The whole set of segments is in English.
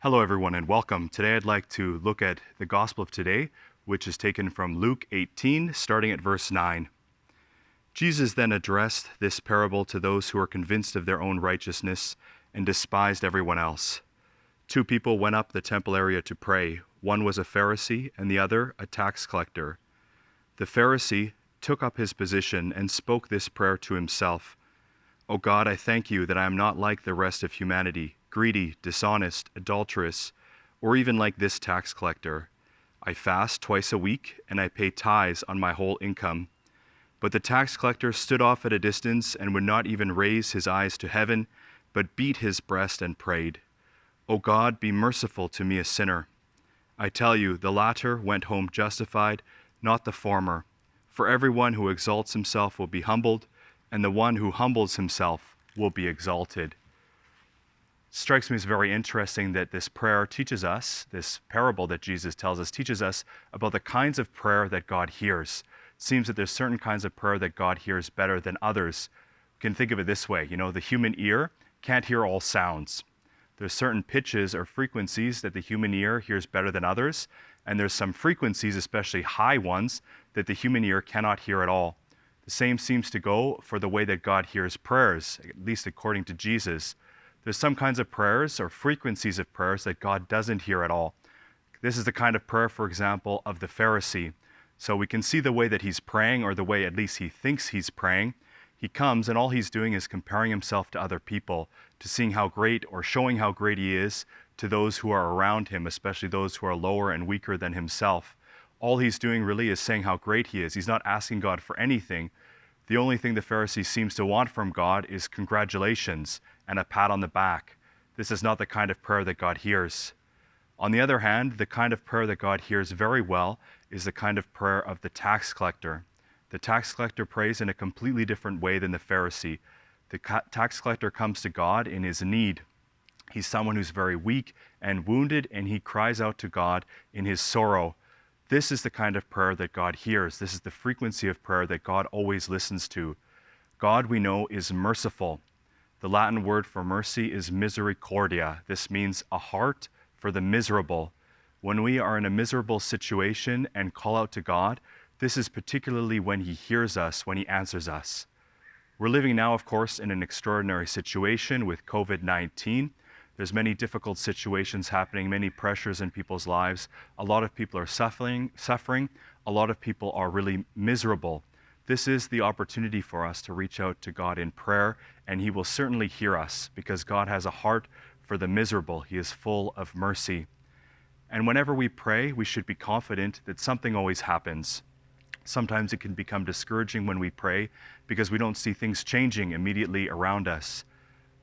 Hello, everyone, and welcome. Today I'd like to look at the Gospel of today, which is taken from Luke 18, starting at verse 9. Jesus then addressed this parable to those who were convinced of their own righteousness and despised everyone else. Two people went up the temple area to pray. One was a Pharisee and the other a tax collector. The Pharisee took up his position and spoke this prayer to himself. "O God, I thank you that I am not like the rest of humanity, greedy, dishonest, adulterous, or even like this tax collector. I fast twice a week, and I pay tithes on my whole income." But the tax collector stood off at a distance and would not even raise his eyes to heaven, but beat his breast and prayed, "O God, be merciful to me, a sinner." I tell you, the latter went home justified, not the former. For everyone who exalts himself will be humbled, and the one who humbles himself will be exalted. Strikes me as very interesting that this prayer teaches us, this parable that Jesus tells us, teaches us about the kinds of prayer that God hears. It seems that there's certain kinds of prayer that God hears better than others. You can think of it this way, the human ear can't hear all sounds. There's certain pitches or frequencies that the human ear hears better than others, and there's some frequencies, especially high ones, that the human ear cannot hear at all. The same seems to go for the way that God hears prayers, at least according to Jesus. There's some kinds of prayers or frequencies of prayers that God doesn't hear at all. This is the kind of prayer, for example, of the Pharisee. So we can see the way that he's praying, or the way at least he thinks he's praying. He comes and all he's doing is comparing himself to other people, to seeing how great or showing how great he is to those who are around him, especially those who are lower and weaker than himself. All he's doing really is saying how great he is. He's not asking God for anything. The only thing the Pharisee seems to want from God is congratulations and a pat on the back. This is not the kind of prayer that God hears. On the other hand, the kind of prayer that God hears very well is the kind of prayer of the tax collector. The tax collector prays in a completely different way than the Pharisee. The tax collector comes to God in his need. He's someone who's very weak and wounded, and he cries out to God in his sorrow. This is the kind of prayer that God hears. This is the frequency of prayer that God always listens to. God, we know, is merciful. The Latin word for mercy is misericordia. This means a heart for the miserable. When we are in a miserable situation and call out to God, this is particularly when he hears us, when he answers us. We're living now, of course, in an extraordinary situation with COVID-19. There's many difficult situations happening, many pressures in people's lives. A lot of people are suffering. A lot of people are really miserable. This is the opportunity for us to reach out to God in prayer, and he will certainly hear us because God has a heart for the miserable. He is full of mercy. And whenever we pray, we should be confident that something always happens. Sometimes it can become discouraging when we pray because we don't see things changing immediately around us.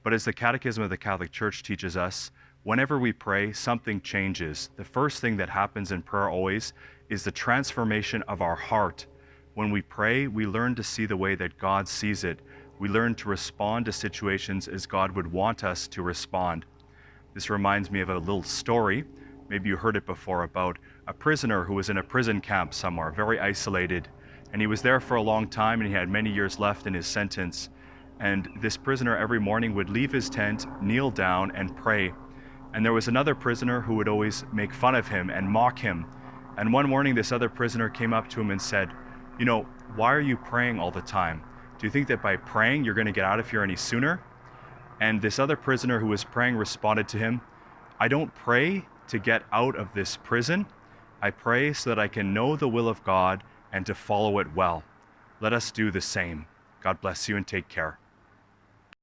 But as the Catechism of the Catholic Church teaches us, whenever we pray, something changes. The first thing that happens in prayer always is the transformation of our heart. When we pray, we learn to see the way that God sees it. We learn to respond to situations as God would want us to respond. This reminds me of a little story, maybe you heard it before, about a prisoner who was in a prison camp somewhere, very isolated. And he was there for a long time, and he had many years left in his sentence. And this prisoner every morning would leave his tent, kneel down, and pray. And there was another prisoner who would always make fun of him and mock him. And one morning, this other prisoner came up to him and said, "Why are you praying all the time? Do you think that by praying you're going to get out of here any sooner?" And this other prisoner who was praying responded to him, "I don't pray to get out of this prison. I pray so that I can know the will of God and to follow it well. Let us do the same." God bless you and take care.